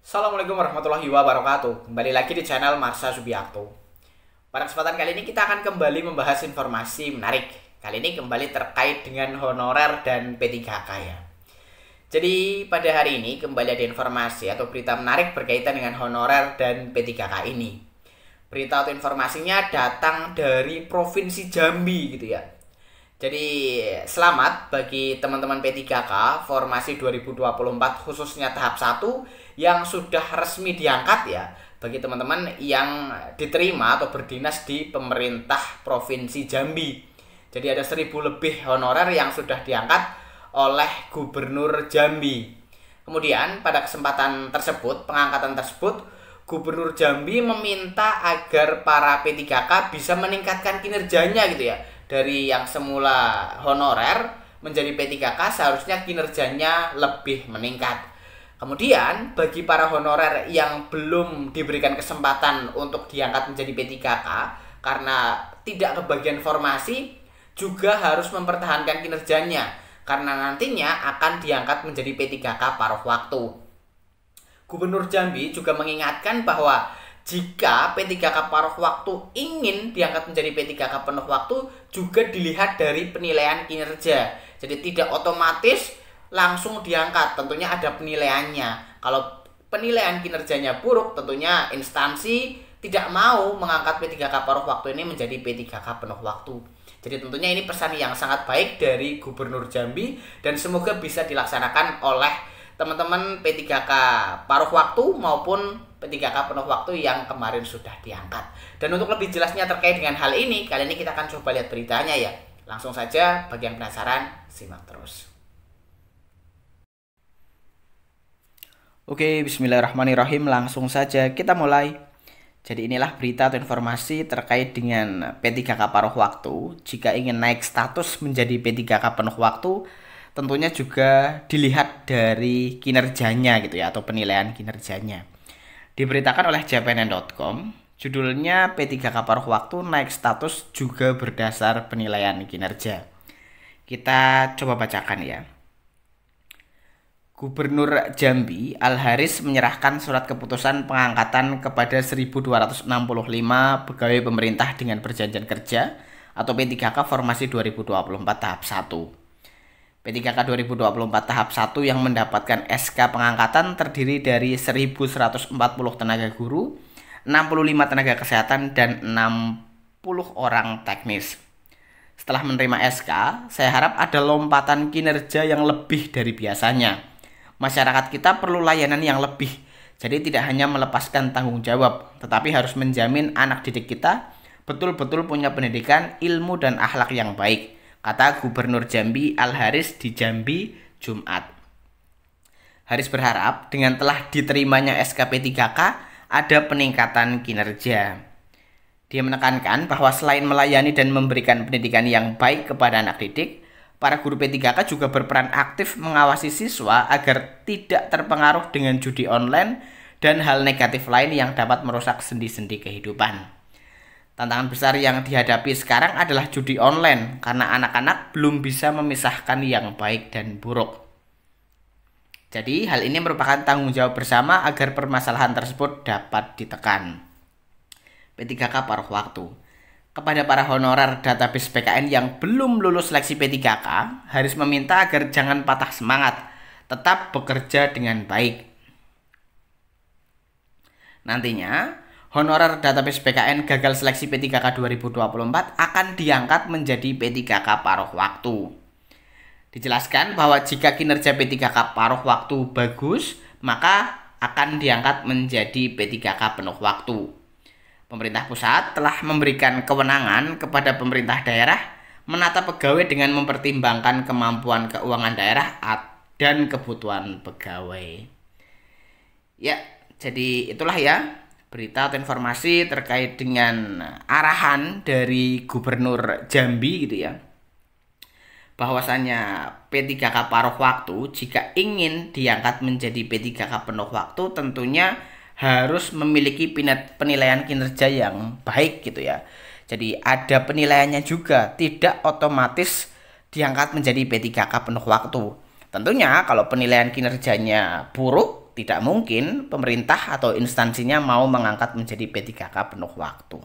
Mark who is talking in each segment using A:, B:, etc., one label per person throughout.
A: Assalamualaikum warahmatullahi wabarakatuh. Kembali lagi di channel Marsha Subiakto. Pada kesempatan kali ini kita akan kembali membahas informasi menarik. Kali ini kembali terkait dengan honorer dan P3K ya. Jadi pada hari ini kembali ada informasi atau berita menarik berkaitan dengan honorer dan P3K ini. Berita atau informasinya datang dari Provinsi Jambi gitu ya. Jadi selamat bagi teman-teman P3K formasi 2024 khususnya tahap 1 yang sudah resmi diangkat ya. Bagi teman-teman yang diterima atau berdinas di pemerintah Provinsi Jambi. Jadi ada 1000 lebih honorer yang sudah diangkat oleh Gubernur Jambi. Kemudian pada kesempatan tersebut, pengangkatan tersebut, Gubernur Jambi meminta agar para P3K bisa meningkatkan kinerjanya gitu ya. Dari yang semula honorer menjadi P3K seharusnya kinerjanya lebih meningkat. Kemudian bagi para honorer yang belum diberikan kesempatan untuk diangkat menjadi P3K karena tidak kebagian formasi juga harus mempertahankan kinerjanya karena nantinya akan diangkat menjadi P3K paruh waktu. Gubernur Jambi juga mengingatkan bahwa jika P3K paruh waktu ingin diangkat menjadi P3K penuh waktu juga dilihat dari penilaian kinerja. Jadi tidak otomatis langsung diangkat, tentunya ada penilaiannya. Kalau penilaian kinerjanya buruk, tentunya instansi tidak mau mengangkat P3K paruh waktu ini menjadi P3K penuh waktu. Jadi tentunya ini pesan yang sangat baik dari Gubernur Jambi dan semoga bisa dilaksanakan oleh teman-teman P3K paruh waktu maupun P3K penuh waktu yang kemarin sudah diangkat. Dan untuk lebih jelasnya terkait dengan hal ini, kali ini kita akan coba lihat beritanya ya. Langsung saja, bagi yang penasaran, simak terus. Oke, bismillahirrahmanirrahim. Langsung saja kita mulai. Jadi inilah berita atau informasi terkait dengan P3K paruh waktu. Jika ingin naik status menjadi P3K penuh waktu, tentunya juga dilihat dari kinerjanya gitu ya, atau penilaian kinerjanya. Diberitakan oleh cpnn.com, judulnya P3K paruh waktu naik status juga berdasar penilaian kinerja. Kita coba bacakan ya. Gubernur Jambi Al-Haris menyerahkan surat keputusan pengangkatan kepada 1265 pegawai pemerintah dengan perjanjian kerja atau P3K formasi 2024 tahap 1. P3K 2024 tahap 1 yang mendapatkan SK pengangkatan terdiri dari 1140 tenaga guru, 65 tenaga kesehatan, dan 60 orang teknis. Setelah menerima SK, saya harap ada lompatan kinerja yang lebih dari biasanya. Masyarakat kita perlu layanan yang lebih, jadi tidak hanya melepaskan tanggung jawab, tetapi harus menjamin anak didik kita betul-betul punya pendidikan, ilmu, dan akhlak yang baik, kata Gubernur Jambi Al-Haris di Jambi, Jumat. Haris berharap dengan telah diterimanya SKP 3K ada peningkatan kinerja. Dia menekankan bahwa selain melayani dan memberikan pendidikan yang baik kepada anak didik, para guru P3K juga berperan aktif mengawasi siswa agar tidak terpengaruh dengan judi online dan hal negatif lain yang dapat merusak sendi-sendi kehidupan. Tantangan besar yang dihadapi sekarang adalah judi online karena anak-anak belum bisa memisahkan yang baik dan buruk. Jadi hal ini merupakan tanggung jawab bersama agar permasalahan tersebut dapat ditekan. P3K paruh waktu. Kepada para honorer database PKN yang belum lulus seleksi P3K, Haris meminta agar jangan patah semangat, tetap bekerja dengan baik. Nantinya honorer database PKN gagal seleksi P3K 2024 akan diangkat menjadi P3K paruh waktu. Dijelaskan bahwa jika kinerja P3K paruh waktu bagus, maka akan diangkat menjadi P3K penuh waktu. Pemerintah pusat telah memberikan kewenangan kepada pemerintah daerah menata pegawai dengan mempertimbangkan kemampuan keuangan daerah dan kebutuhan pegawai. Ya, jadi itulah ya berita atau informasi terkait dengan arahan dari Gubernur Jambi gitu ya. Bahwasannya P3K paruh waktu jika ingin diangkat menjadi P3K penuh waktu tentunya harus memiliki penilaian kinerja yang baik gitu ya. Jadi ada penilaiannya juga, tidak otomatis diangkat menjadi P3K penuh waktu. Tentunya kalau penilaian kinerjanya buruk, tidak mungkin pemerintah atau instansinya mau mengangkat menjadi P3K penuh waktu.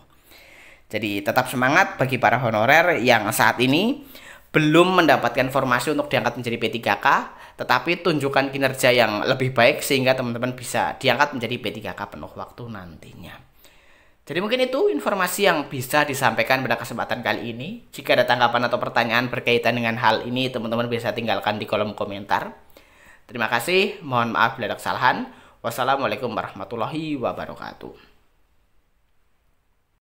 A: Jadi tetap semangat bagi para honorer yang saat ini belum mendapatkan formasi untuk diangkat menjadi P3K, tetapi tunjukkan kinerja yang lebih baik sehingga teman-teman bisa diangkat menjadi P3K penuh waktu nantinya. Jadi mungkin itu informasi yang bisa disampaikan pada kesempatan kali ini. Jika ada tanggapan atau pertanyaan berkaitan dengan hal ini, teman-teman bisa tinggalkan di kolom komentar. Terima kasih, mohon maaf bila ada kesalahan. Wassalamualaikum warahmatullahi wabarakatuh.